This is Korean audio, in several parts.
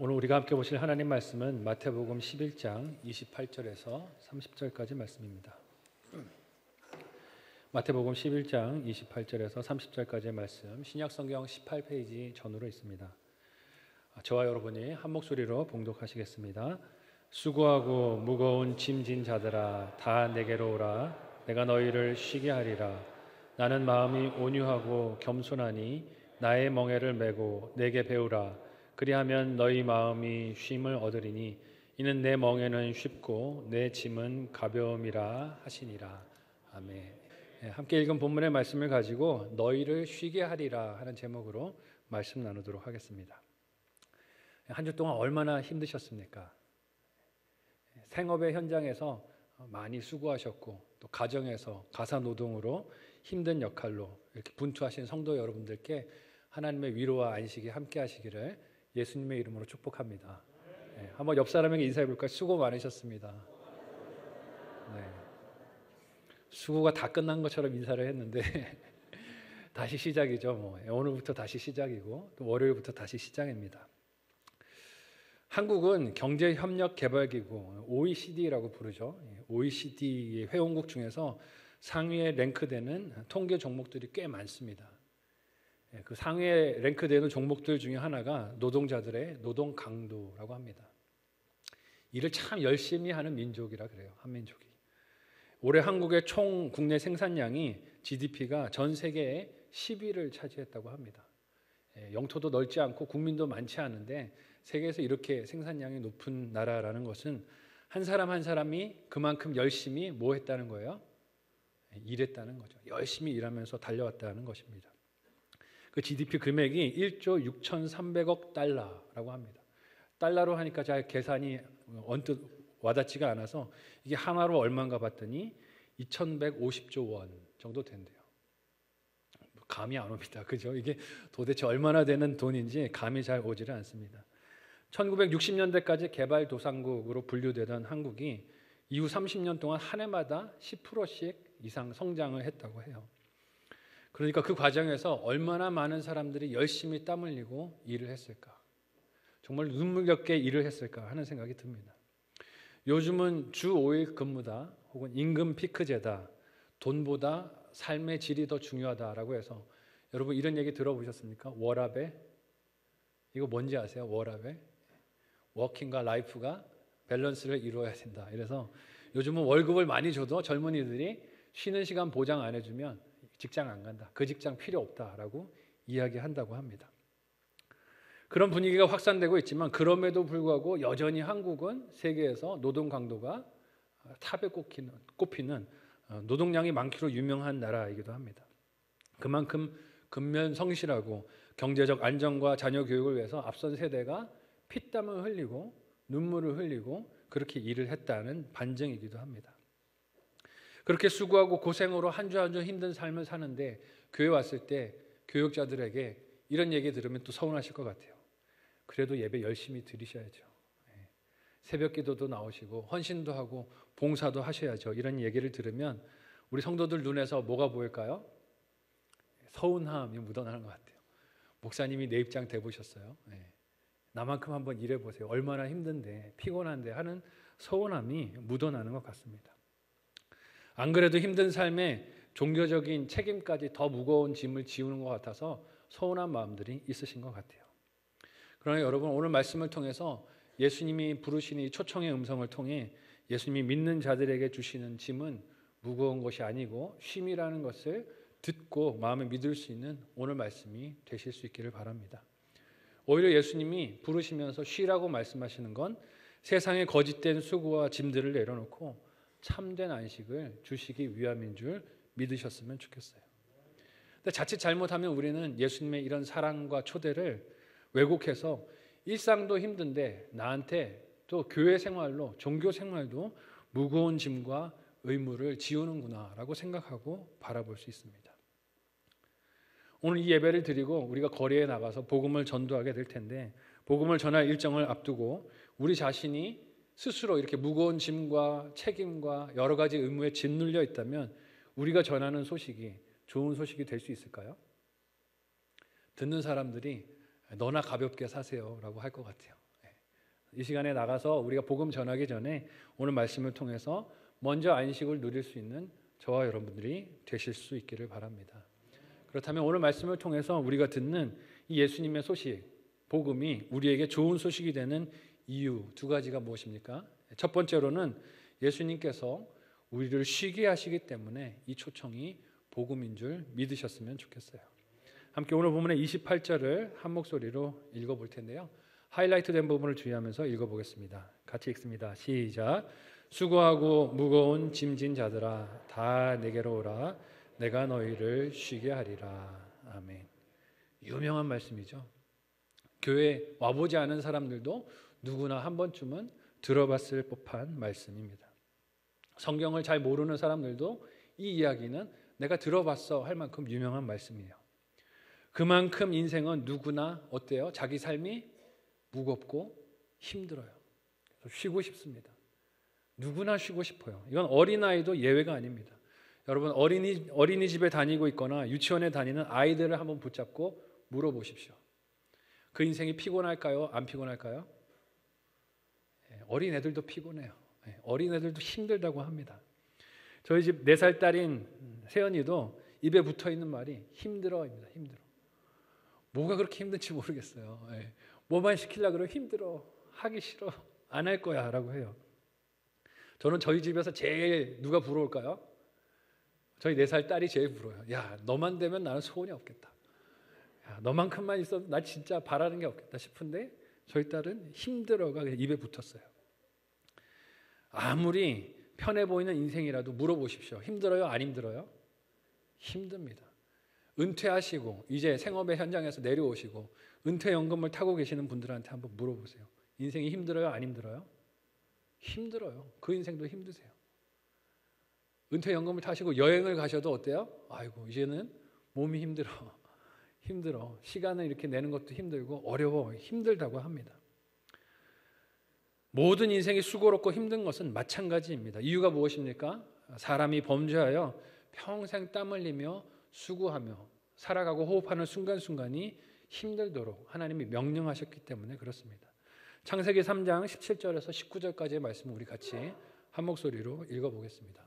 오늘 우리가 함께 보실 하나님 말씀은 마태복음 11장 28절에서 30절까지 말씀입니다. 마태복음 11장 28절에서 30절까지의 말씀, 신약성경 18페이지 전후로 있습니다. 저와 여러분이 한 목소리로 봉독하시겠습니다. 수고하고 무거운 짐진 자들아 다 내게로 오라. 내가 너희를 쉬게 하리라. 나는 마음이 온유하고 겸손하니 나의 멍에를 메고 내게 배우라. 그리하면 너희 마음이 쉼을 얻으리니 이는 내 멍에는 쉽고 내 짐은 가벼움이라 하시니라. 아멘. 함께 읽은 본문의 말씀을 가지고 너희를 쉬게 하리라 하는 제목으로 말씀 나누도록 하겠습니다. 한 주 동안 얼마나 힘드셨습니까? 생업의 현장에서 많이 수고하셨고 또 가정에서 가사노동으로 힘든 역할로 이렇게 분투하신 성도 여러분들께 하나님의 위로와 안식이 함께 하시기를 예수님의 이름으로 축복합니다. 한번 옆 사람에게 인사해 볼까요? 수고 많으셨습니다. 네. 수고가 다 끝난 것처럼 인사를 했는데 다시 시작이죠. 오늘부터 다시 시작이고 또 월요일부터 다시 시작입니다. 한국은 경제협력개발기구 OECD라고 부르죠. OECD 회원국 중에서 상위에 랭크되는 통계 종목들이 꽤 많습니다. 그 상위에 랭크되는 종목들 중에 하나가 노동자들의 노동 강도라고 합니다. 일을 참 열심히 하는 민족이라 그래요. 한민족이. 올해 한국의 총 국내 생산량이 GDP가 전 세계의 10위를 차지했다고 합니다. 영토도 넓지 않고 국민도 많지 않은데 세계에서 이렇게 생산량이 높은 나라라는 것은 한 사람 한 사람이 그만큼 열심히 뭐 했다는 거예요? 일했다는 거죠. 열심히 일하면서 달려왔다는 것입니다. 그 GDP 금액이 1조 6,300억 달러라고 합니다. 달러로 하니까 잘 계산이 언뜻 와닿지가 않아서 이게 하나로 얼마인가 봤더니 2,150조 원 정도 된대요. 감이 안 옵니다. 그죠? 이게 도대체 얼마나 되는 돈인지 감이 잘 오지를 않습니다. 1960년대까지 개발도상국으로 분류되던 한국이 이후 30년 동안 한 해마다 10%씩 이상 성장을 했다고 해요. 그러니까 그 과정에서 얼마나 많은 사람들이 열심히 땀 흘리고 일을 했을까, 정말 눈물겹게 일을 했을까 하는 생각이 듭니다. 요즘은 주 5일 근무다 혹은 임금 피크제다, 돈보다 삶의 질이 더 중요하다라고 해서 여러분 이런 얘기 들어보셨습니까? 워라밸? 이거 뭔지 아세요? 워라밸? 워킹과 라이프가 밸런스를 이루어야 된다. 이래서 요즘은 월급을 많이 줘도 젊은이들이 쉬는 시간 보장 안 해주면 직장 안 간다. 그 직장 필요 없다라고 이야기한다고 합니다. 그런 분위기가 확산되고 있지만 그럼에도 불구하고 여전히 한국은 세계에서 노동 강도가 탑에 꼽히는 노동량이 많기로 유명한 나라이기도 합니다. 그만큼 근면성실하고 경제적 안정과 자녀 교육을 위해서 앞선 세대가 피땀을 흘리고 눈물을 흘리고 그렇게 일을 했다는 반증이기도 합니다. 그렇게 수고하고 고생으로 한 주 한 주 힘든 삶을 사는데 교회 왔을 때 교육자들에게 이런 얘기 들으면 또 서운하실 것 같아요. 그래도 예배 열심히 드리셔야죠. 새벽 기도도 나오시고 헌신도 하고 봉사도 하셔야죠. 이런 얘기를 들으면 우리 성도들 눈에서 뭐가 보일까요? 서운함이 묻어나는 것 같아요. 목사님이 내 입장 돼보셨어요? 나만큼 한번 일해보세요. 얼마나 힘든데 피곤한데 하는 서운함이 묻어나는 것 같습니다. 안 그래도 힘든 삶에 종교적인 책임까지 더 무거운 짐을 지우는 것 같아서 서운한 마음들이 있으신 것 같아요. 그러나 여러분 오늘 말씀을 통해서 예수님이 부르시는 이 초청의 음성을 통해 예수님이 믿는 자들에게 주시는 짐은 무거운 것이 아니고 쉼이라는 것을 듣고 마음에 믿을 수 있는 오늘 말씀이 되실 수 있기를 바랍니다. 오히려 예수님이 부르시면서 쉬라고 말씀하시는 건 세상의 거짓된 수고와 짐들을 내려놓고 참된 안식을 주시기 위함인 줄 믿으셨으면 좋겠어요. 근데 자칫 잘못하면 우리는 예수님의 이런 사랑과 초대를 왜곡해서 일상도 힘든데 나한테 또 교회 생활로 종교 생활도 무거운 짐과 의무를 지우는구나 라고 생각하고 바라볼 수 있습니다. 오늘 이 예배를 드리고 우리가 거리에 나가서 복음을 전도하게 될 텐데 복음을 전할 일정을 앞두고 우리 자신이 스스로 이렇게 무거운 짐과 책임과 여러 가지 의무에 짓눌려 있다면 우리가 전하는 소식이 좋은 소식이 될 수 있을까요? 듣는 사람들이 너나 가볍게 사세요 라고 할 것 같아요. 이 시간에 나가서 우리가 복음 전하기 전에 오늘 말씀을 통해서 먼저 안식을 누릴 수 있는 저와 여러분들이 되실 수 있기를 바랍니다. 그렇다면 오늘 말씀을 통해서 우리가 듣는 이 예수님의 소식, 복음이 우리에게 좋은 소식이 되는 이유 두 가지가 무엇입니까? 첫 번째로는 예수님께서 우리를 쉬게 하시기 때문에 이 초청이 복음인 줄 믿으셨으면 좋겠어요. 함께 오늘 본문의 28절을 한 목소리로 읽어볼 텐데요. 하이라이트 된 부분을 주의하면서 읽어보겠습니다. 같이 읽습니다. 시작. 수고하고 무거운 짐진 자들아 다 내게로 오라. 내가 너희를 쉬게 하리라. 아멘. 유명한 말씀이죠. 교회에 와보지 않은 사람들도 누구나 한 번쯤은 들어봤을 법한 말씀입니다. 성경을 잘 모르는 사람들도 이 이야기는 내가 들어봤어 할 만큼 유명한 말씀이에요. 그만큼 인생은 누구나 어때요? 자기 삶이 무겁고 힘들어요. 그래서 쉬고 싶습니다. 누구나 쉬고 싶어요. 이건 어린아이도 예외가 아닙니다. 여러분 어린이집에 다니고 있거나 유치원에 다니는 아이들을 한번 붙잡고 물어보십시오. 그 인생이 피곤할까요? 안 피곤할까요? 어린애들도 피곤해요. 어린애들도 힘들다고 합니다. 저희 집 4살 딸인 세연이도 입에 붙어있는 말이 힘들어입니다. 힘들어. 뭐가 그렇게 힘든지 모르겠어요. 뭐만 시키려고 그러면 힘들어. 하기 싫어. 안 할 거야 라고 해요. 저는 저희 집에서 제일 누가 부러울까요? 저희 4살 딸이 제일 부러워요. 야, 너만 되면 나는 소원이 없겠다. 야, 너만큼만 있어도 나 진짜 바라는 게 없겠다 싶은데 저희 딸은 힘들어가 그냥 입에 붙었어요. 아무리 편해 보이는 인생이라도 물어보십시오. 힘들어요? 안 힘들어요? 힘듭니다. 은퇴하시고 이제 생업의 현장에서 내려오시고 은퇴연금을 타고 계시는 분들한테 한번 물어보세요. 인생이 힘들어요? 안 힘들어요? 힘들어요. 그 인생도 힘드세요. 은퇴연금을 타시고 여행을 가셔도 어때요? 아이고 이제는 몸이 힘들어. 시간을 이렇게 내는 것도 힘들고 어려워. 힘들다고 합니다. 모든 인생이 수고롭고 힘든 것은 마찬가지입니다. 이유가 무엇입니까? 사람이 범죄하여 평생 땀 흘리며 수고하며 살아가고 호흡하는 순간순간이 힘들도록 하나님이 명령하셨기 때문에 그렇습니다. 창세기 3장 17절에서 19절까지의 말씀을 우리 같이 한 목소리로 읽어보겠습니다.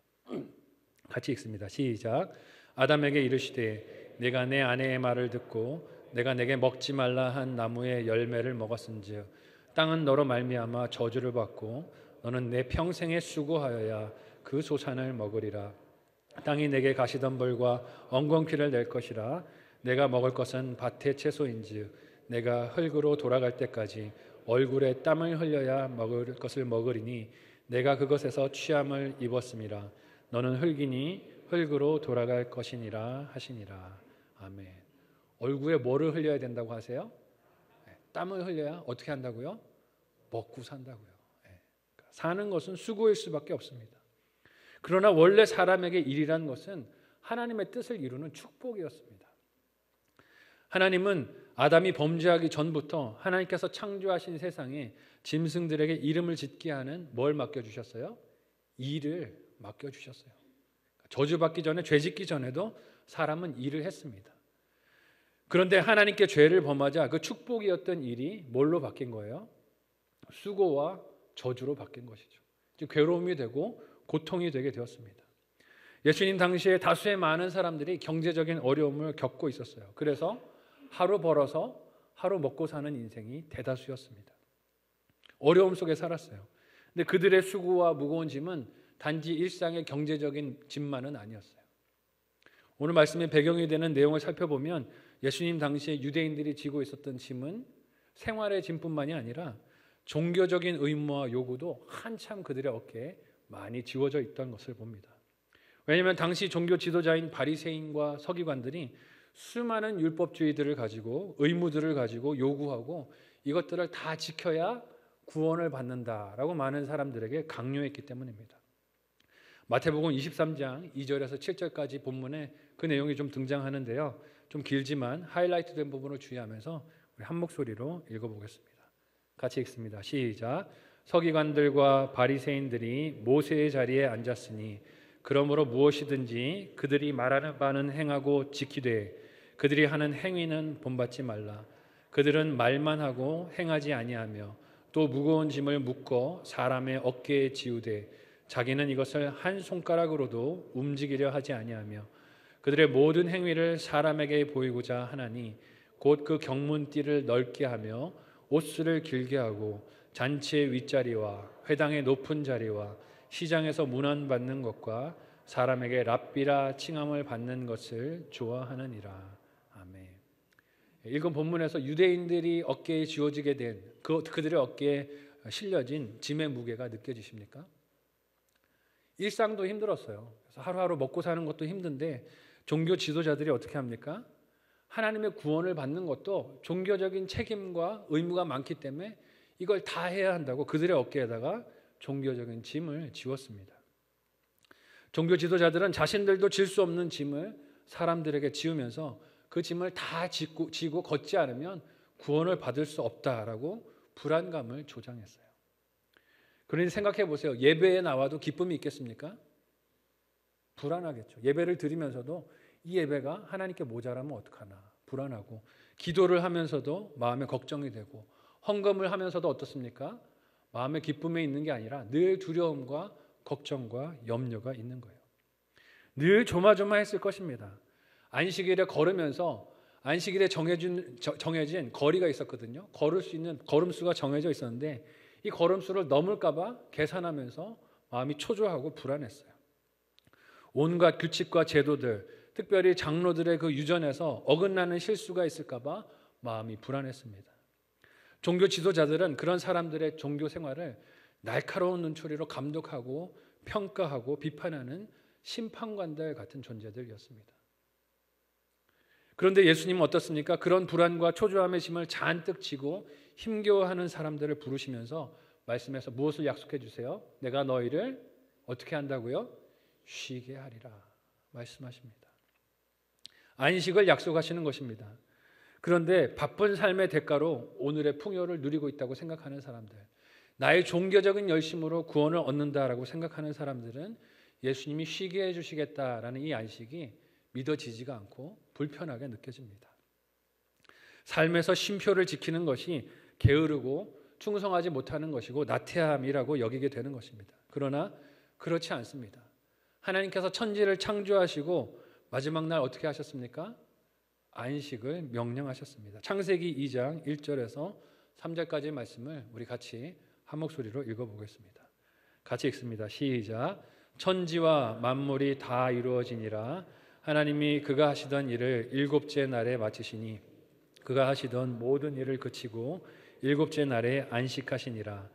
같이 읽습니다. 시작. 아담에게 이르시되 내가 내 아내의 말을 듣고 내가 내게 먹지 말라 한 나무의 열매를 먹었은즉 땅은 너로 말미암아 저주를 받고 너는 내 평생에 수고하여야 그 소산을 먹으리라. 땅이 내게 가시던 벌과 엉겅퀴를 낼 것이라. 내가 먹을 것은 밭의 채소인즉 내가 흙으로 돌아갈 때까지 얼굴에 땀을 흘려야 먹을 것을 먹으리니 내가 그것에서 취함을 입었음이라. 너는 흙이니 흙으로 돌아갈 것이니라 하시니라. 아멘. 얼굴에 뭐를 흘려야 된다고 하세요? 땀을 흘려야 어떻게 한다고요? 먹고 산다고요. 사는 것은 수고일 수밖에 없습니다. 그러나 원래 사람에게 일이란 것은 하나님의 뜻을 이루는 축복이었습니다. 하나님은 아담이 범죄하기 전부터 하나님께서 창조하신 세상에 짐승들에게 이름을 짓게 하는 뭘 맡겨주셨어요? 일을 맡겨주셨어요. 저주받기 전에 죄 짓기 전에도 사람은 일을 했습니다. 그런데 하나님께 죄를 범하자 그 축복이었던 일이 뭘로 바뀐 거예요? 수고와 저주로 바뀐 것이죠. 즉 괴로움이 되고 고통이 되게 되었습니다. 예수님 당시에 다수의 많은 사람들이 경제적인 어려움을 겪고 있었어요. 그래서 하루 벌어서 하루 먹고 사는 인생이 대다수였습니다. 어려움 속에 살았어요. 근데 그들의 수고와 무거운 짐은 단지 일상의 경제적인 짐만은 아니었어요. 오늘 말씀의 배경이 되는 내용을 살펴보면 예수님 당시에 유대인들이 지고 있었던 짐은 생활의 짐뿐만이 아니라 종교적인 의무와 요구도 한참 그들의 어깨에 많이 지워져 있던 것을 봅니다. 왜냐하면 당시 종교 지도자인 바리새인과 서기관들이 수많은 율법주의들을 가지고 의무들을 가지고 요구하고 이것들을 다 지켜야 구원을 받는다라고 많은 사람들에게 강요했기 때문입니다. 마태복음 23장 2절에서 7절까지 본문에 그 내용이 좀 등장하는데요. 좀 길지만 하이라이트된 부분을 주의하면서 우리 한 목소리로 읽어보겠습니다. 같이 읽습니다. 시작. 서기관들과 바리새인들이 모세의 자리에 앉았으니 그러므로 무엇이든지 그들이 말하는 바는 행하고 지키되 그들이 하는 행위는 본받지 말라. 그들은 말만 하고 행하지 아니하며 또 무거운 짐을 묶어 사람의 어깨에 지우되 자기는 이것을 한 손가락으로도 움직이려 하지 아니하며 그들의 모든 행위를 사람에게 보이고자 하나니 곧 그 경문띠를 넓게 하며 옷수를 길게 하고 잔치의 윗자리와 회당의 높은 자리와 시장에서 문안받는 것과 사람에게 랍비라 칭함을 받는 것을 좋아하느니라. 아멘. 읽은 본문에서 유대인들이 어깨에 지워지게 된 그들의 어깨에 실려진 짐의 무게가 느껴지십니까? 일상도 힘들었어요. 그래서 하루하루 먹고 사는 것도 힘든데 종교 지도자들이 어떻게 합니까? 하나님의 구원을 받는 것도 종교적인 책임과 의무가 많기 때문에 이걸 다 해야 한다고 그들의 어깨에다가 종교적인 짐을 지웠습니다. 종교 지도자들은 자신들도 질 수 없는 짐을 사람들에게 지우면서 그 짐을 다 지고 걷지 않으면 구원을 받을 수 없다라고 불안감을 조장했어요. 그러니 생각해 보세요. 예배에 나와도 기쁨이 있겠습니까? 불안하겠죠. 예배를 드리면서도 이 예배가 하나님께 모자라면 어떡하나 불안하고, 기도를 하면서도 마음에 걱정이 되고, 헌금을 하면서도 어떻습니까? 마음의 기쁨에 있는 게 아니라 늘 두려움과 걱정과 염려가 있는 거예요. 늘 조마조마했을 것입니다. 안식일에 걸으면서 안식일에 정해진 거리가 있었거든요. 걸을 수 있는 걸음수가 정해져 있었는데 이 걸음수를 넘을까 봐 계산하면서 마음이 초조하고 불안했어요. 온갖 규칙과 제도들, 특별히 장로들의 그 유전에서 어긋나는 실수가 있을까 봐 마음이 불안했습니다. 종교 지도자들은 그런 사람들의 종교 생활을 날카로운 눈초리로 감독하고 평가하고 비판하는 심판관들 같은 존재들이었습니다. 그런데 예수님은 어떻습니까? 그런 불안과 초조함의 짐을 잔뜩 지고 힘겨워하는 사람들을 부르시면서 말씀에서 무엇을 약속해 주세요? 내가 너희를 어떻게 한다고요? 쉬게 하리라 말씀하십니다. 안식을 약속하시는 것입니다. 그런데 바쁜 삶의 대가로 오늘의 풍요를 누리고 있다고 생각하는 사람들, 나의 종교적인 열심으로 구원을 얻는다라고 생각하는 사람들은 예수님이 쉬게 해주시겠다라는 이 안식이 믿어지지가 않고 불편하게 느껴집니다. 삶에서 쉼표를 지키는 것이 게으르고 충성하지 못하는 것이고 나태함이라고 여기게 되는 것입니다. 그러나 그렇지 않습니다. 하나님께서 천지를 창조하시고 마지막 날 어떻게 하셨습니까? 안식을 명령하셨습니다. 창세기 2장 1절에서 3절까지의 말씀을 우리 같이 한 목소리로 읽어보겠습니다. 같이 읽습니다. 시작. 천지와 만물이 다 이루어지니라. 하나님이 그가 하시던 일을 일곱째 날에 마치시니 그가 하시던 모든 일을 그치고 일곱째 날에 안식하시니라.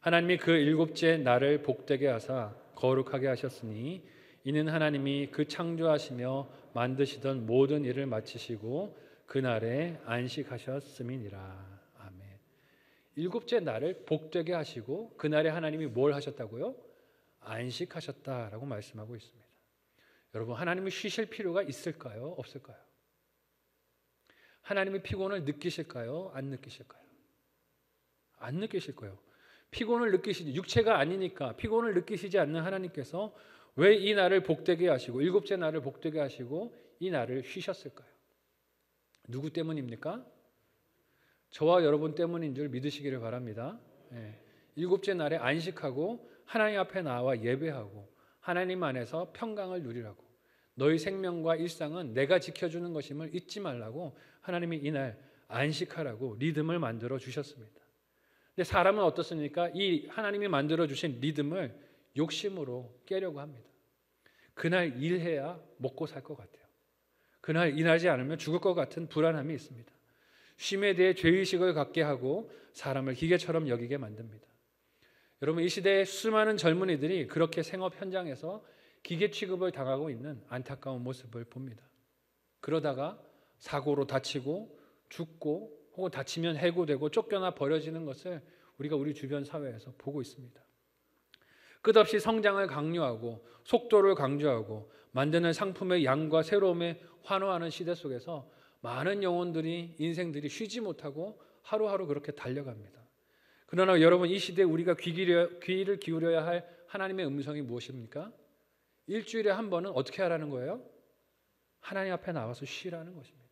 하나님이 그 일곱째 날을 복되게 하사 거룩하게 하셨으니 이는 하나님이 그 창조하시며 만드시던 모든 일을 마치시고 그날에 안식하셨음이니라. 아멘. 일곱째 날을 복되게 하시고 그날에 하나님이 뭘 하셨다고요? 안식하셨다라고 말씀하고 있습니다. 여러분, 하나님이 쉬실 필요가 있을까요? 없을까요? 하나님이 피곤을 느끼실까요? 안 느끼실까요? 안 느끼실 거예요. 피곤을 느끼시지, 육체가 아니니까 피곤을 느끼시지 않는 하나님께서 왜 이 날을 복되게 하시고 일곱째 날을 복되게 하시고 이 날을 쉬셨을까요? 누구 때문입니까? 저와 여러분 때문인 줄 믿으시기를 바랍니다. 일곱째 날에 안식하고 하나님 앞에 나와 예배하고 하나님 안에서 평강을 누리라고, 너희 생명과 일상은 내가 지켜주는 것임을 잊지 말라고 하나님이 이날 안식하라고 리듬을 만들어 주셨습니다. 근데 사람은 어떻습니까? 이 하나님이 만들어 주신 리듬을 욕심으로 깨려고 합니다. 그날 일해야 먹고 살 것 같아요. 그날 일하지 않으면 죽을 것 같은 불안함이 있습니다. 쉼에 대해 죄의식을 갖게 하고 사람을 기계처럼 여기게 만듭니다. 여러분, 이 시대에 수많은 젊은이들이 그렇게 생업 현장에서 기계 취급을 당하고 있는 안타까운 모습을 봅니다. 그러다가 사고로 다치고 죽고 혹은 다치면 해고되고 쫓겨나 버려지는 것을 우리가 우리 주변 사회에서 보고 있습니다. 끝없이 성장을 강요하고 속도를 강조하고 만드는 상품의 양과 새로움에 환호하는 시대 속에서 많은 영혼들이, 인생들이 쉬지 못하고 하루하루 그렇게 달려갑니다. 그러나 여러분, 이 시대에 우리가 귀를 기울여야 할 하나님의 음성이 무엇입니까? 일주일에 한 번은 어떻게 하라는 거예요? 하나님 앞에 나와서 쉬라는 것입니다.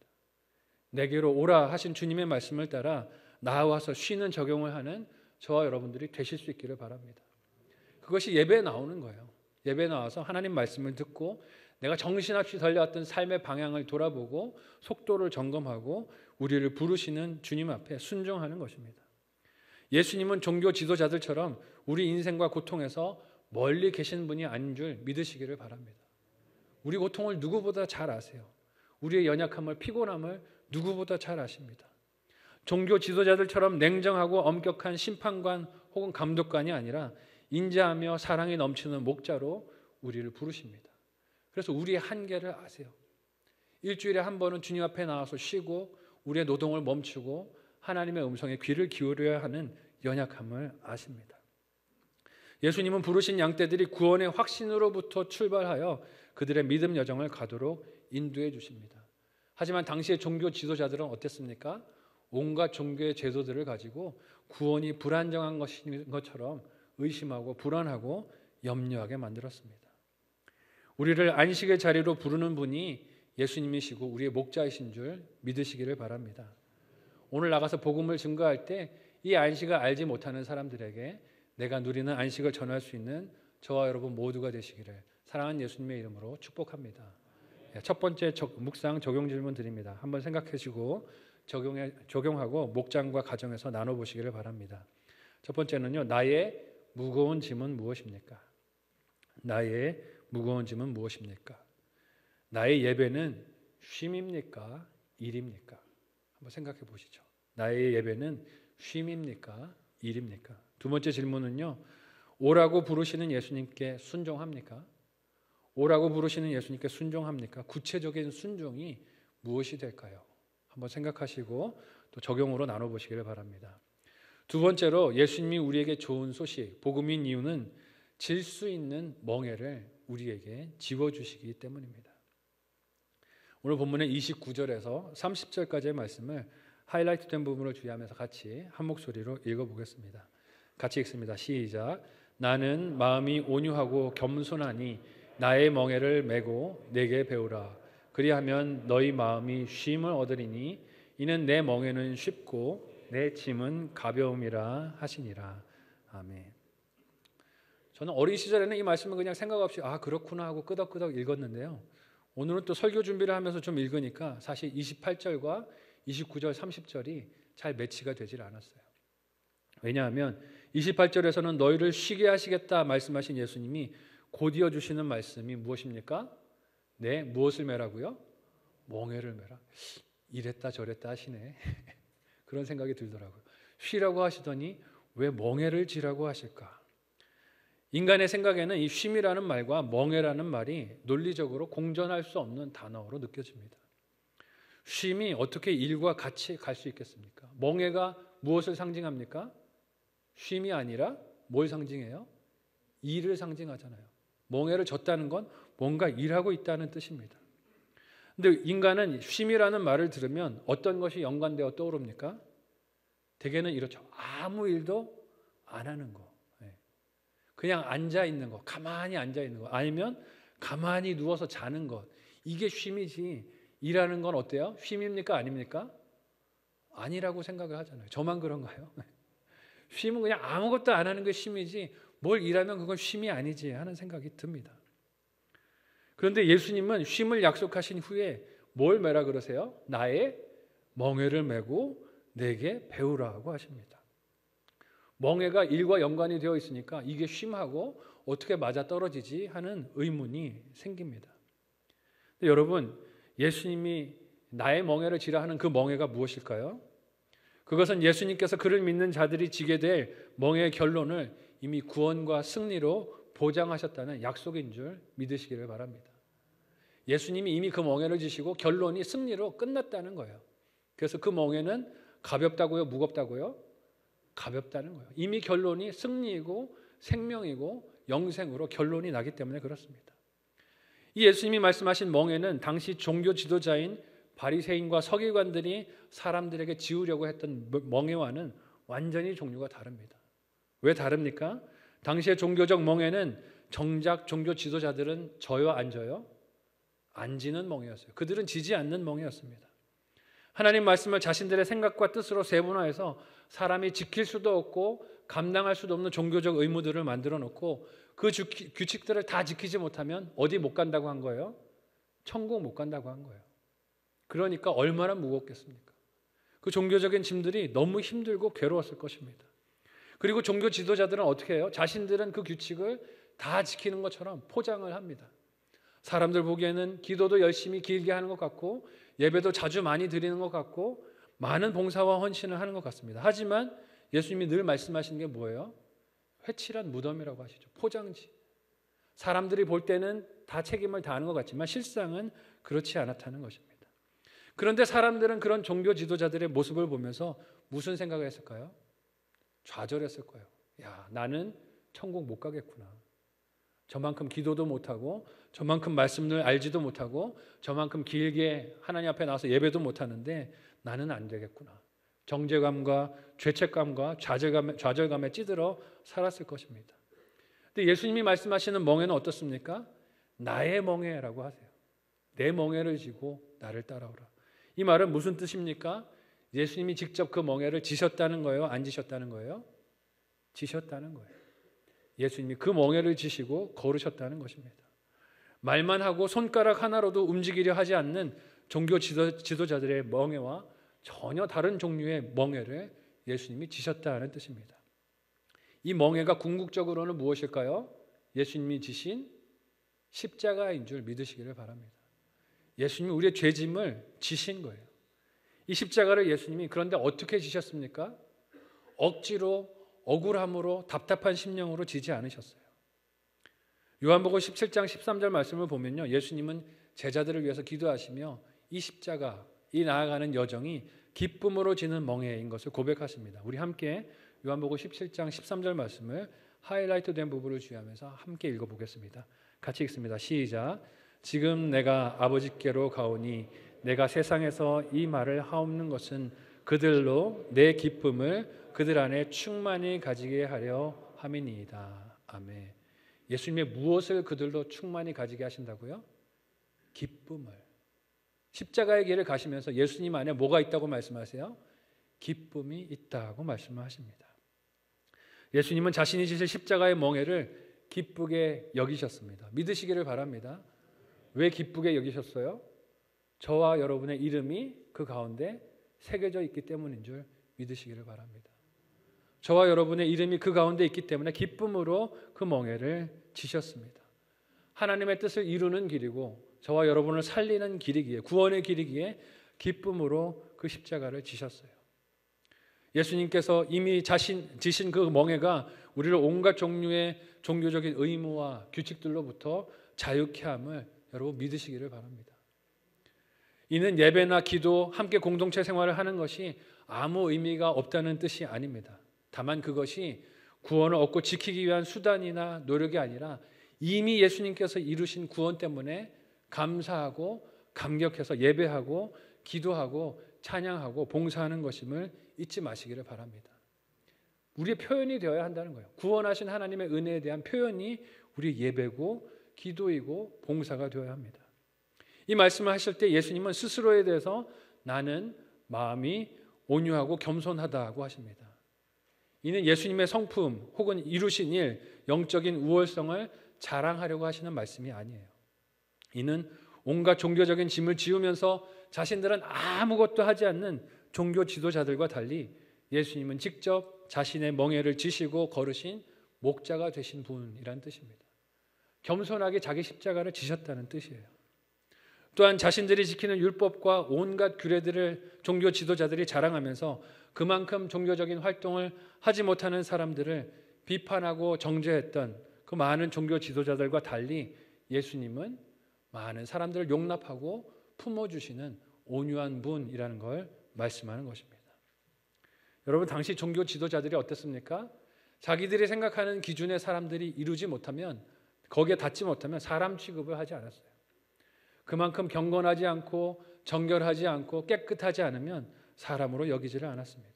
내게로 오라 하신 주님의 말씀을 따라 나와서 쉬는 적용을 하는 저와 여러분들이 되실 수 있기를 바랍니다. 그것이 예배에 나오는 거예요. 예배에 나와서 하나님 말씀을 듣고 내가 정신없이 달려왔던 삶의 방향을 돌아보고 속도를 점검하고 우리를 부르시는 주님 앞에 순종하는 것입니다. 예수님은 종교 지도자들처럼 우리 인생과 고통에서 멀리 계신 분이 아닌 줄 믿으시기를 바랍니다. 우리 고통을 누구보다 잘 아세요. 우리의 연약함을, 피곤함을 누구보다 잘 아십니다. 종교 지도자들처럼 냉정하고 엄격한 심판관 혹은 감독관이 아니라 인자하며 사랑이 넘치는 목자로 우리를 부르십니다. 그래서 우리의 한계를 아세요. 일주일에 한 번은 주님 앞에 나와서 쉬고 우리의 노동을 멈추고 하나님의 음성에 귀를 기울여야 하는 연약함을 아십니다. 예수님은 부르신 양떼들이 구원의 확신으로부터 출발하여 그들의 믿음 여정을 가도록 인도해 주십니다. 하지만 당시의 종교 지도자들은 어땠습니까? 온갖 종교의 제도들을 가지고 구원이 불안정한 것인 것처럼 의심하고 불안하고 염려하게 만들었습니다. 우리를 안식의 자리로 부르는 분이 예수님이시고 우리의 목자이신 줄 믿으시기를 바랍니다. 오늘 나가서 복음을 증거할 때 이 안식을 알지 못하는 사람들에게 내가 누리는 안식을 전할 수 있는 저와 여러분 모두가 되시기를 사랑하는 예수님의 이름으로 축복합니다. 첫 번째 묵상 적용 질문 드립니다. 한번 생각하시고 적용하고 목장과 가정에서 나눠보시기를 바랍니다. 첫 번째는요. 나의 무거운 짐은 무엇입니까? 나의 무거운 짐은 무엇입니까? 나의 예배는 쉼입니까? 일입니까? 한번 생각해 보시죠. 나의 예배는 쉼입니까? 일입니까? 두 번째 질문은요. 오라고 부르시는 예수님께 순종합니까? 오라고 부르시는 예수님께 순종합니까? 구체적인 순종이 무엇이 될까요? 한번 생각하시고 또 적용으로 나눠보시기를 바랍니다. 두 번째로 예수님이 우리에게 좋은 소식, 복음인 이유는 질 수 있는 멍에를 우리에게 지워주시기 때문입니다. 오늘 본문의 29절에서 30절까지의 말씀을 하이라이트 된 부분을 주의하면서 같이 한 목소리로 읽어보겠습니다. 같이 읽습니다. 시작. 나는 마음이 온유하고 겸손하니 나의 멍에를 메고 내게 배우라. 그리하면 너희 마음이 쉼을 얻으리니 이는 내 멍에는 쉽고 내 짐은 가벼움이라 하시니라. 아멘. 저는 어린 시절에는 이 말씀을 그냥 생각 없이 그렇구나 하고 끄덕끄덕 읽었는데요. 오늘은 또 설교 준비를 하면서 좀 읽으니까 사실 28절과 29절, 30절이 잘 매치가 되질 않았어요. 왜냐하면 28절에서는 너희를 쉬게 하시겠다 말씀하신 예수님이 곧 이어주시는 말씀이 무엇입니까? 네, 무엇을 매라고요? 멍에를 매라. 이랬다 저랬다 하시네. 그런 생각이 들더라고요. 쉬라고 하시더니 왜 멍에를 지라고 하실까? 인간의 생각에는 이 쉼이라는 말과 멍에라는 말이 논리적으로 공존할 수 없는 단어로 느껴집니다. 쉼이 어떻게 일과 같이 갈 수 있겠습니까? 멍에가 무엇을 상징합니까? 쉼이 아니라 뭘 상징해요? 일을 상징하잖아요. 멍에를 졌다는 건 뭔가 일하고 있다는 뜻입니다. 근데 인간은 쉼이라는 말을 들으면 어떤 것이 연관되어 떠오릅니까? 대개는 이렇죠. 아무 일도 안 하는 거. 그냥 앉아 있는 거, 가만히 앉아 있는 거, 아니면 가만히 누워서 자는 것. 이게 쉼이지. 일하는 건 어때요? 쉼입니까? 아닙니까? 아니라고 생각을 하잖아요. 저만 그런가요? 쉼은 그냥 아무것도 안 하는 게 쉼이지 뭘 일하면 그건 쉼이 아니지 하는 생각이 듭니다. 그런데 예수님은 쉼을 약속하신 후에 뭘 매라 그러세요? 나의 멍에를 메고 내게 배우라고 하십니다. 멍에가 일과 연관이 되어 있으니까 이게 쉼하고 어떻게 맞아떨어지지 하는 의문이 생깁니다. 근데 여러분, 예수님이 나의 멍에를 지라 하는 그 멍에가 무엇일까요? 그것은 예수님께서 그를 믿는 자들이 지게 될 멍에의 결론을 이미 구원과 승리로 보장하셨다는 약속인 줄 믿으시기를 바랍니다. 예수님이 이미 그 멍에를 지시고 결론이 승리로 끝났다는 거예요. 그래서 그 멍에는 가볍다고요? 무겁다고요? 가볍다는 거예요. 이미 결론이 승리이고 생명이고 영생으로 결론이 나기 때문에 그렇습니다. 이 예수님이 말씀하신 멍에는 당시 종교 지도자인 바리새인과 서기관들이 사람들에게 지우려고 했던 멍에와는 완전히 종류가 다릅니다. 왜 다릅니까? 당시의 종교적 멍에는 정작 종교 지도자들은 져요, 안 져요? 안 지는 멍에였어요. 그들은 지지 않는 멍에였습니다. 하나님 말씀을 자신들의 생각과 뜻으로 세분화해서 사람이 지킬 수도 없고 감당할 수도 없는 종교적 의무들을 만들어 놓고 그 규칙들을 다 지키지 못하면 어디 못 간다고 한 거예요? 천국 못 간다고 한 거예요. 그러니까 얼마나 무겁겠습니까? 그 종교적인 짐들이 너무 힘들고 괴로웠을 것입니다. 그리고 종교 지도자들은 어떻게 해요? 자신들은 그 규칙을 다 지키는 것처럼 포장을 합니다. 사람들 보기에는 기도도 열심히 길게 하는 것 같고 예배도 자주 많이 드리는 것 같고 많은 봉사와 헌신을 하는 것 같습니다. 하지만 예수님이 늘 말씀하시는 게 뭐예요? 회칠한 무덤이라고 하시죠. 포장지. 사람들이 볼 때는 다 책임을 다하는 것 같지만 실상은 그렇지 않았다는 것입니다. 그런데 사람들은 그런 종교 지도자들의 모습을 보면서 무슨 생각을 했을까요? 좌절했을 거예요. 야, 나는 천국 못 가겠구나. 저만큼 기도도 못하고 저만큼 말씀을 알지도 못하고 저만큼 길게 하나님 앞에 나와서 예배도 못하는데 나는 안 되겠구나. 정죄감과 죄책감과 좌절감에 찌들어 살았을 것입니다. 근데 예수님이 말씀하시는 멍에는 어떻습니까? 나의 멍에라고 하세요. 내 멍에를 지고 나를 따라오라. 이 말은 무슨 뜻입니까? 예수님이 직접 그 멍에를 지셨다는 거예요? 안 지셨다는 거예요? 지셨다는 거예요. 예수님이 그 멍에를 지시고 걸으셨다는 것입니다. 말만 하고 손가락 하나로도 움직이려 하지 않는 종교 지도자들의 멍에와 전혀 다른 종류의 멍에를 예수님이 지셨다는 뜻입니다. 이 멍에가 궁극적으로는 무엇일까요? 예수님이 지신 십자가인 줄 믿으시기를 바랍니다. 예수님이 우리의 죄짐을 지신 거예요. 이 십자가를 예수님이 그런데 어떻게 지셨습니까? 억지로 억울함으로 답답한 심령으로 지지 않으셨어요. 요한복음 17장 13절 말씀을 보면요, 예수님은 제자들을 위해서 기도하시며 이 십자가, 이 나아가는 여정이 기쁨으로 지는 멍에인 것을 고백하십니다. 우리 함께 요한복음 17장 13절 말씀을 하이라이트된 부분을 주의하면서 함께 읽어보겠습니다. 같이 읽습니다. 시작. 지금 내가 아버지께로 가오니 내가 세상에서 이 말을 하옵는 것은 그들로 내 기쁨을 그들 안에 충만히 가지게 하려 함이니이다. 아멘. 예수님의 무엇을 그들로 충만히 가지게 하신다고요? 기쁨을. 십자가의 길을 가시면서 예수님 안에 뭐가 있다고 말씀하세요? 기쁨이 있다고 말씀하십니다. 예수님은 자신이 지실 십자가의 멍에를 기쁘게 여기셨습니다. 믿으시기를 바랍니다. 왜 기쁘게 여기셨어요? 저와 여러분의 이름이 그 가운데 새겨져 있기 때문인 줄 믿으시기를 바랍니다. 저와 여러분의 이름이 그 가운데 있기 때문에 기쁨으로 그 멍에를 지셨습니다. 하나님의 뜻을 이루는 길이고 저와 여러분을 살리는 길이기에, 구원의 길이기에 기쁨으로 그 십자가를 지셨어요. 예수님께서 이미 지신 그 멍에가 우리를 온갖 종류의 종교적인 의무와 규칙들로부터 자유케 함을 여러분 믿으시기를 바랍니다. 이는 예배나 기도, 함께 공동체 생활을 하는 것이 아무 의미가 없다는 뜻이 아닙니다. 다만 그것이 구원을 얻고 지키기 위한 수단이나 노력이 아니라 이미 예수님께서 이루신 구원 때문에 감사하고 감격해서 예배하고 기도하고 찬양하고 봉사하는 것임을 잊지 마시기를 바랍니다. 우리의 표현이 되어야 한다는 거예요. 구원하신 하나님의 은혜에 대한 표현이 우리 예배고 기도이고 봉사가 되어야 합니다. 이 말씀을 하실 때 예수님은 스스로에 대해서 나는 마음이 온유하고 겸손하다고 하십니다. 이는 예수님의 성품 혹은 이루신 일, 영적인 우월성을 자랑하려고 하시는 말씀이 아니에요. 이는 온갖 종교적인 짐을 지우면서 자신들은 아무것도 하지 않는 종교 지도자들과 달리 예수님은 직접 자신의 멍에를 지시고 걸으신 목자가 되신 분이라는 뜻입니다. 겸손하게 자기 십자가를 지셨다는 뜻이에요. 또한 자신들이 지키는 율법과 온갖 규례들을 종교 지도자들이 자랑하면서 그만큼 종교적인 활동을 하지 못하는 사람들을 비판하고 정죄했던 그 많은 종교 지도자들과 달리 예수님은 많은 사람들을 용납하고 품어주시는 온유한 분이라는 걸 말씀하는 것입니다. 여러분, 당시 종교 지도자들이 어땠습니까? 자기들이 생각하는 기준의 사람들이 이루지 못하면, 거기에 닿지 못하면 사람 취급을 하지 않았어요. 그만큼 경건하지 않고 정결하지 않고 깨끗하지 않으면 사람으로 여기지를 않았습니다.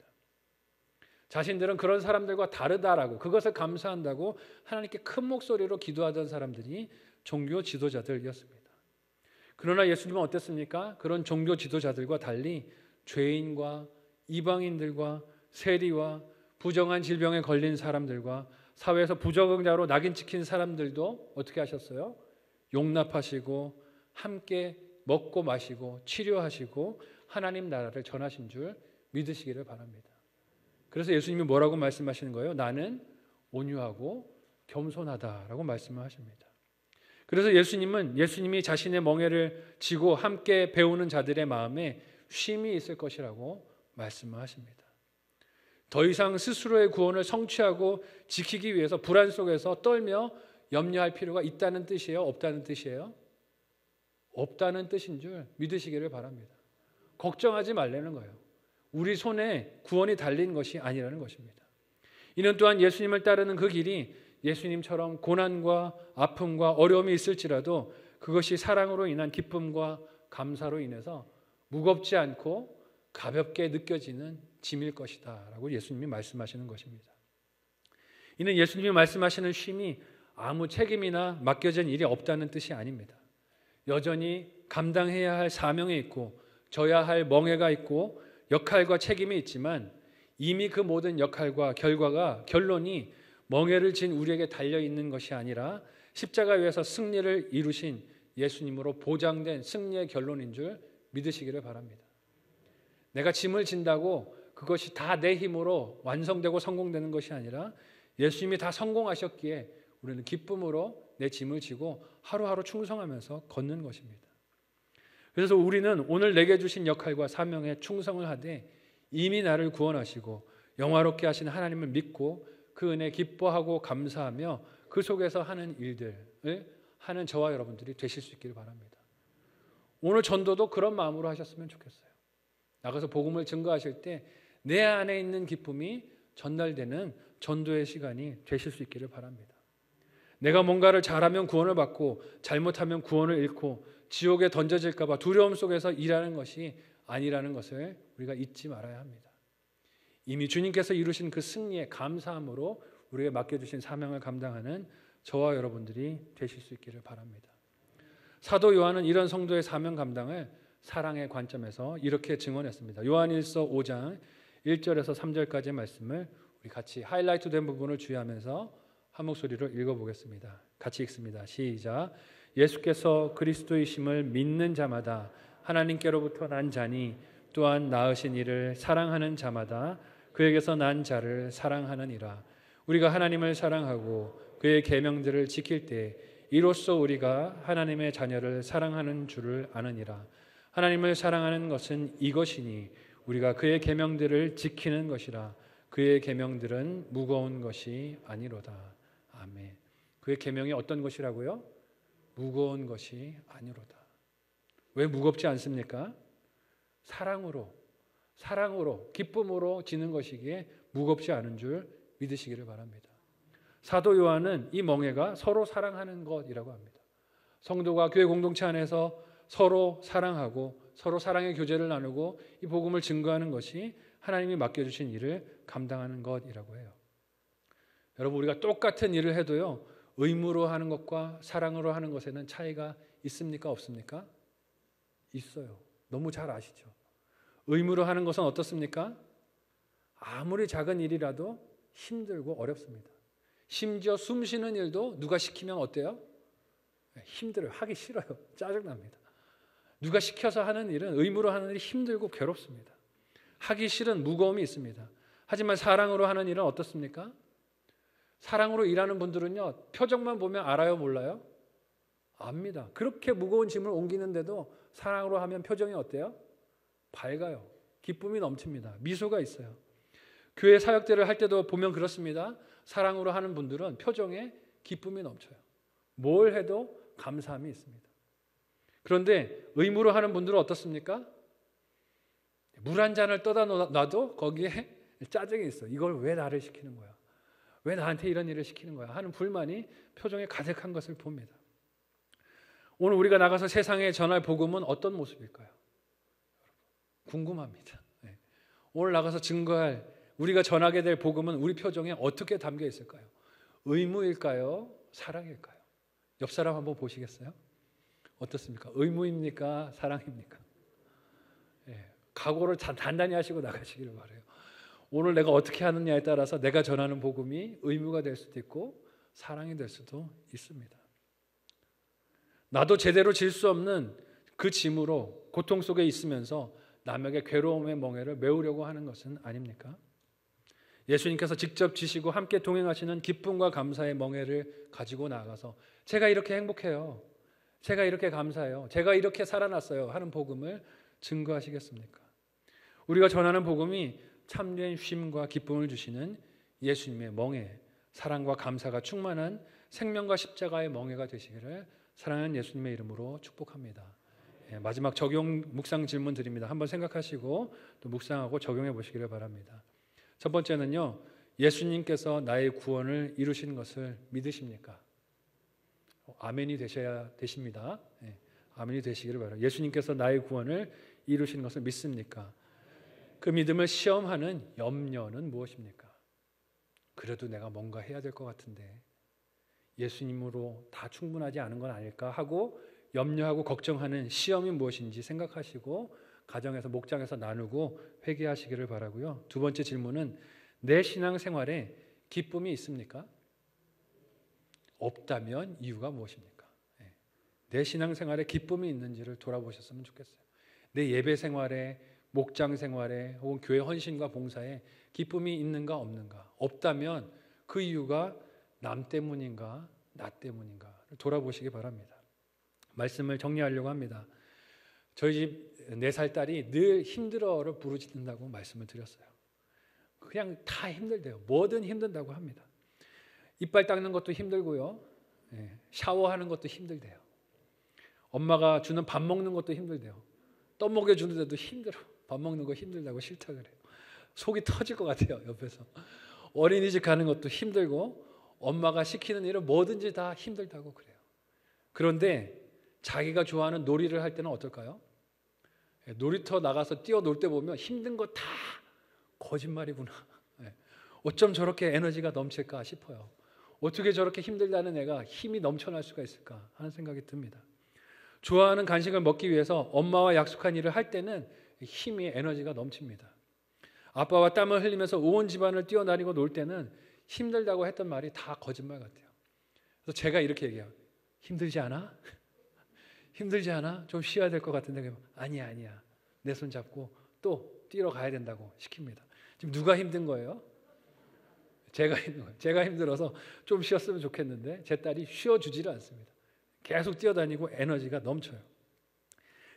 자신들은 그런 사람들과 다르다라고, 그것을 감사한다고 하나님께 큰 목소리로 기도하던 사람들이 종교 지도자들이었습니다. 그러나 예수님은 어땠습니까? 그런 종교 지도자들과 달리 죄인과 이방인들과 세리와 부정한 질병에 걸린 사람들과 사회에서 부적응자로 낙인 찍힌 사람들도 어떻게 하셨어요? 용납하시고 함께 먹고 마시고 치료하시고 하나님 나라를 전하신 줄 믿으시기를 바랍니다. 그래서 예수님이 뭐라고 말씀하시는 거예요? 나는 온유하고 겸손하다라고 말씀을 하십니다. 그래서 예수님이 자신의 멍에를 지고 함께 배우는 자들의 마음에 쉼이 있을 것이라고 말씀을 하십니다. 더 이상 스스로의 구원을 성취하고 지키기 위해서 불안 속에서 떨며 염려할 필요가 있다는 뜻이에요? 없다는 뜻이에요? 없다는 뜻인 줄 믿으시기를 바랍니다. 걱정하지 말라는 거예요. 우리 손에 구원이 달린 것이 아니라는 것입니다. 이는 또한 예수님을 따르는 그 길이 예수님처럼 고난과 아픔과 어려움이 있을지라도 그것이 사랑으로 인한 기쁨과 감사로 인해서 무겁지 않고 가볍게 느껴지는 짐일 것이다 라고 예수님이 말씀하시는 것입니다. 이는 예수님이 말씀하시는 쉼이 아무 책임이나 맡겨진 일이 없다는 뜻이 아닙니다. 여전히 감당해야 할 사명이 있고 져야 할 멍에가 있고 역할과 책임이 있지만 이미 그 모든 역할과 결론이 멍에를 진 우리에게 달려있는 것이 아니라 십자가 위에서 승리를 이루신 예수님으로 보장된 승리의 결론인 줄 믿으시기를 바랍니다. 내가 짐을 진다고 그것이 다 내 힘으로 완성되고 성공되는 것이 아니라 예수님이 다 성공하셨기에 우리는 기쁨으로 내 짐을 지고 하루하루 충성하면서 걷는 것입니다. 그래서 우리는 오늘 내게 주신 역할과 사명에 충성을 하되 이미 나를 구원하시고 영화롭게 하신 하나님을 믿고 그 은혜 기뻐하고 감사하며 그 속에서 하는 일들을 하는 저와 여러분들이 되실 수 있기를 바랍니다. 오늘 전도도 그런 마음으로 하셨으면 좋겠어요. 나가서 복음을 증거하실 때 내 안에 있는 기쁨이 전달되는 전도의 시간이 되실 수 있기를 바랍니다. 내가 뭔가를 잘하면 구원을 받고 잘못하면 구원을 잃고 지옥에 던져질까 봐 두려움 속에서 일하는 것이 아니라는 것을 우리가 잊지 말아야 합니다. 이미 주님께서 이루신 그 승리에 감사함으로 우리에게 맡겨주신 사명을 감당하는 저와 여러분들이 되실 수 있기를 바랍니다. 사도 요한은 이런 성도의 사명 감당을 사랑의 관점에서 이렇게 증언했습니다. 요한일서 5장 1절에서 3절까지의 말씀을 우리 같이 하이라이트 된 부분을 주의하면서 한 목소리로 읽어보겠습니다. 같이 읽습니다. 시작. 예수께서 그리스도이심을 믿는 자마다 하나님께로부터 난 자니 또한 낳으신 이를 사랑하는 자마다 그에게서 난 자를 사랑하느니라. 우리가 하나님을 사랑하고 그의 계명들을 지킬 때 이로써 우리가 하나님의 자녀를 사랑하는 줄을 아느니라. 하나님을 사랑하는 것은 이것이니 우리가 그의 계명들을 지키는 것이라. 그의 계명들은 무거운 것이 아니로다. 아멘. 그의 계명이 어떤 것이라고요? 무거운 것이 아니로다. 왜 무겁지 않습니까? 사랑으로 기쁨으로 지는 것이기에 무겁지 않은 줄 믿으시기를 바랍니다. 사도 요한은 이 멍에가 서로 사랑하는 것이라고 합니다. 성도가 교회 공동체 안에서 서로 사랑하고 서로 사랑의 교제를 나누고 이 복음을 증거하는 것이 하나님이 맡겨주신 일을 감당하는 것이라고 해요. 여러분, 우리가 똑같은 일을 해도요, 의무로 하는 것과 사랑으로 하는 것에는 차이가 있습니까? 없습니까? 있어요. 너무 잘 아시죠? 의무로 하는 것은 어떻습니까? 아무리 작은 일이라도 힘들고 어렵습니다. 심지어 숨 쉬는 일도 누가 시키면 어때요? 힘들어요. 하기 싫어요. 짜증납니다. 누가 시켜서 하는 일은, 의무로 하는 일이 힘들고 괴롭습니다. 하기 싫은 무거움이 있습니다. 하지만 사랑으로 하는 일은 어떻습니까? 사랑으로 일하는 분들은요, 표정만 보면 알아요, 몰라요? 압니다. 그렇게 무거운 짐을 옮기는데도 사랑으로 하면 표정이 어때요? 밝아요. 기쁨이 넘칩니다. 미소가 있어요. 교회 사역들을 할 때도 보면 그렇습니다. 사랑으로 하는 분들은 표정에 기쁨이 넘쳐요. 뭘 해도 감사함이 있습니다. 그런데 의무로 하는 분들은 어떻습니까? 물 한 잔을 떠다 놔도 거기에 짜증이 있어. 이걸 왜 나를 시키는 거야? 왜 나한테 이런 일을 시키는 거야? 하는 불만이 표정에 가득한 것을 봅니다. 오늘 우리가 나가서 세상에 전할 복음은 어떤 모습일까요? 궁금합니다. 네. 오늘 나가서 증거할, 우리가 전하게 될 복음은 우리 표정에 어떻게 담겨 있을까요? 의무일까요? 사랑일까요? 옆 사람 한번 보시겠어요? 어떻습니까? 의무입니까? 사랑입니까? 네. 각오를 단단히 하시고 나가시기를 바라요. 오늘 내가 어떻게 하느냐에 따라서 내가 전하는 복음이 의무가 될 수도 있고 사랑이 될 수도 있습니다. 나도 제대로 질 수 없는 그 짐으로 고통 속에 있으면서 남에게 괴로움의 멍에를 메우려고 하는 것은 아닙니까? 예수님께서 직접 지시고 함께 동행하시는 기쁨과 감사의 멍에를 가지고 나아가서 제가 이렇게 행복해요, 제가 이렇게 감사해요, 제가 이렇게 살아났어요 하는 복음을 증거하시겠습니까? 우리가 전하는 복음이 참된 쉼과 기쁨을 주시는 예수님의 멍에, 사랑과 감사가 충만한 생명과 십자가의 멍에가 되시기를 사랑하는 예수님의 이름으로 축복합니다. 마지막 적용 묵상 질문 드립니다. 한번 생각하시고 또 묵상하고 적용해 보시기를 바랍니다. 첫 번째는요, 예수님께서 나의 구원을 이루신 것을 믿으십니까? 아멘이 되셔야 되십니다. 아멘이 되시기를 바랍니다. 예수님께서 나의 구원을 이루신 것을 믿습니까? 그 믿음을 시험하는 염려는 무엇입니까? 그래도 내가 뭔가 해야 될 것 같은데 예수님으로 다 충분하지 않은 건 아닐까 하고 염려하고 걱정하는 시험이 무엇인지 생각하시고 가정에서 목장에서 나누고 회개하시기를 바라고요. 두 번째 질문은 내 신앙생활에 기쁨이 있습니까? 없다면 이유가 무엇입니까? 내 신앙생활에 기쁨이 있는지를 돌아보셨으면 좋겠어요. 내 예배 생활에, 목장 생활에 혹은 교회 헌신과 봉사에 기쁨이 있는가 없는가? 없다면 그 이유가 남 때문인가 나 때문인가를 돌아보시기 바랍니다. 말씀을 정리하려고 합니다. 저희 집 4살 딸이 늘 힘들어를 부르짖는다고 말씀을 드렸어요. 그냥 다 힘들대요. 뭐든 힘든다고 합니다. 이빨 닦는 것도 힘들고요, 샤워하는 것도 힘들대요. 엄마가 주는 밥 먹는 것도 힘들대요. 떡 먹여주는데도 힘들어. 밥 먹는 거 힘들다고 싫다 그래요. 속이 터질 것 같아요. 옆에서 어린이집 가는 것도 힘들고 엄마가 시키는 일은 뭐든지 다 힘들다고 그래요. 그런데 자기가 좋아하는 놀이를 할 때는 어떨까요? 놀이터 나가서 뛰어놀 때 보면 힘든 거 다 거짓말이구나. 어쩜 저렇게 에너지가 넘칠까 싶어요. 어떻게 저렇게 힘들다는 애가 힘이 넘쳐날 수가 있을까 하는 생각이 듭니다. 좋아하는 간식을 먹기 위해서 엄마와 약속한 일을 할 때는 힘이, 에너지가 넘칩니다. 아빠와 땀을 흘리면서 온 집안을 뛰어다니고 놀 때는 힘들다고 했던 말이 다 거짓말 같아요. 그래서 제가 이렇게 얘기해요. 힘들지 않아? 힘들지 않아? 좀 쉬어야 될 것 같은데 아니야. 내 손 잡고 또 뛰러 가야 된다고 시킵니다. 지금 누가 힘든 거예요? 제가 힘든 거예요. 제가 힘들어서 좀 쉬었으면 좋겠는데 제 딸이 쉬어주지를 않습니다. 계속 뛰어다니고 에너지가 넘쳐요.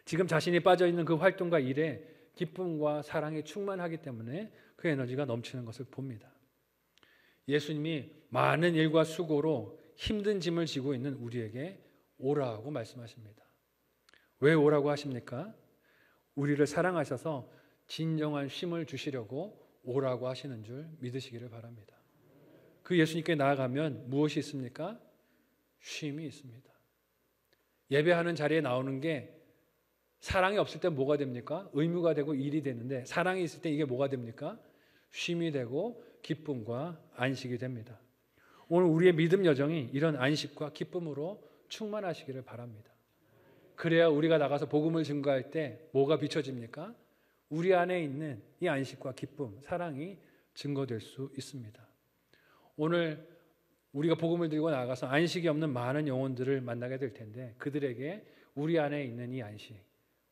지금 자신이 빠져있는 그 활동과 일에 기쁨과 사랑이 충만하기 때문에 그 에너지가 넘치는 것을 봅니다. 예수님이 많은 일과 수고로 힘든 짐을 지고 있는 우리에게 오라고 말씀하십니다. 왜 오라고 하십니까? 우리를 사랑하셔서 진정한 쉼을 주시려고 오라고 하시는 줄 믿으시기를 바랍니다. 그 예수님께 나아가면 무엇이 있습니까? 쉼이 있습니다. 예배하는 자리에 나오는 게 사랑이 없을 때 뭐가 됩니까? 의무가 되고 일이 되는데 사랑이 있을 때 이게 뭐가 됩니까? 쉼이 되고 기쁨과 안식이 됩니다. 오늘 우리의 믿음 여정이 이런 안식과 기쁨으로 충만하시기를 바랍니다. 그래야 우리가 나가서 복음을 증거할 때 뭐가 비춰집니까? 우리 안에 있는 이 안식과 기쁨, 사랑이 증거될 수 있습니다. 오늘 우리가 복음을 들고 나가서 안식이 없는 많은 영혼들을 만나게 될 텐데 그들에게 우리 안에 있는 이 안식,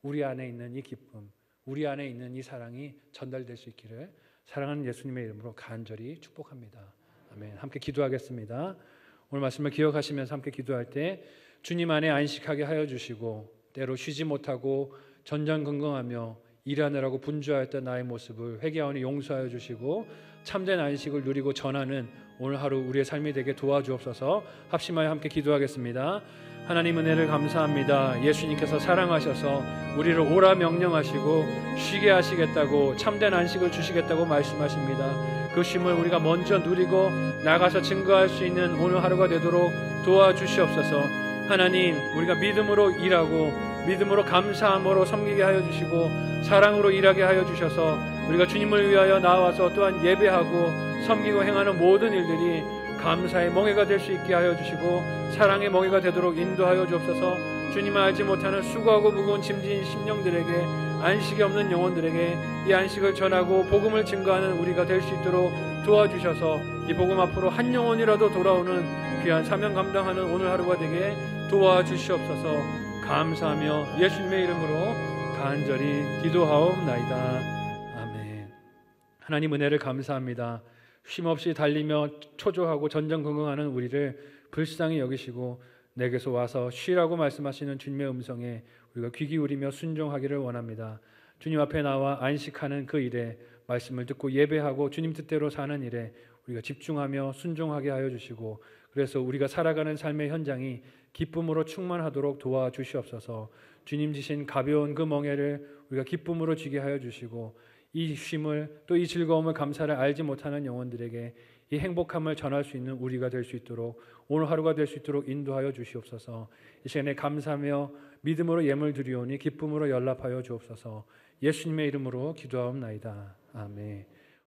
우리 안에 있는 이 기쁨, 우리 안에 있는 이 사랑이 전달될 수 있기를 사랑하는 예수님의 이름으로 간절히 축복합니다. 아멘. 함께 기도하겠습니다. 오늘 말씀을 기억하시면서 함께 기도할 때 주님 안에 안식하게 하여 주시고 때로 쉬지 못하고 전전긍긍하며 일하느라고 분주하였던 나의 모습을 회개하오니 용서하여 주시고 참된 안식을 누리고 전하는 오늘 하루 우리의 삶이 되게 도와주옵소서. 합심하여 함께 기도하겠습니다. 하나님 은혜를 감사합니다. 예수님께서 사랑하셔서 우리를 오라 명령하시고 쉬게 하시겠다고 참된 안식을 주시겠다고 말씀하십니다. 그 쉼을 우리가 먼저 누리고 나가서 증거할 수 있는 오늘 하루가 되도록 도와주시옵소서. 하나님, 우리가 믿음으로 일하고 믿음으로 감사함으로 섬기게 하여 주시고 사랑으로 일하게 하여 주셔서 우리가 주님을 위하여 나와서 또한 예배하고 섬기고 행하는 모든 일들이 감사의 멍에가 될 수 있게 하여 주시고 사랑의 멍에가 되도록 인도하여 주옵소서. 주님을 알지 못하는 수고하고 무거운 짐진 심령들에게 안식이 없는 영혼들에게 이 안식을 전하고 복음을 증거하는 우리가 될 수 있도록 도와주셔서 이 복음 앞으로 한 영혼이라도 돌아오는 귀한 사명 감당하는 오늘 하루가 되게 도와주시옵소서. 감사하며 예수님의 이름으로 간절히 기도하옵나이다. 아멘. 하나님 은혜를 감사합니다. 쉼없이 달리며 초조하고 전전긍긍하는 우리를 불쌍히 여기시고 내게서 와서 쉬라고 말씀하시는 주님의 음성에 우리가 귀 기울이며 순종하기를 원합니다. 주님 앞에 나와 안식하는 그 일에, 말씀을 듣고 예배하고 주님 뜻대로 사는 일에 우리가 집중하며 순종하게 하여 주시고, 그래서 우리가 살아가는 삶의 현장이 기쁨으로 충만하도록 도와주시옵소서. 주님 지신 가벼운 그 멍에를 우리가 기쁨으로 쥐게 하여 주시고, 이 쉼을 또 이 즐거움을 감사를 알지 못하는 영혼들에게 이 행복함을 전할 수 있는 우리가 될 수 있도록, 오늘 하루가 될 수 있도록 인도하여 주시옵소서. 이 시간에 감사하며 믿음으로 예물 드리오니 기쁨으로 연락하여 주옵소서. 예수님의 이름으로 기도하옵나이다. 아멘.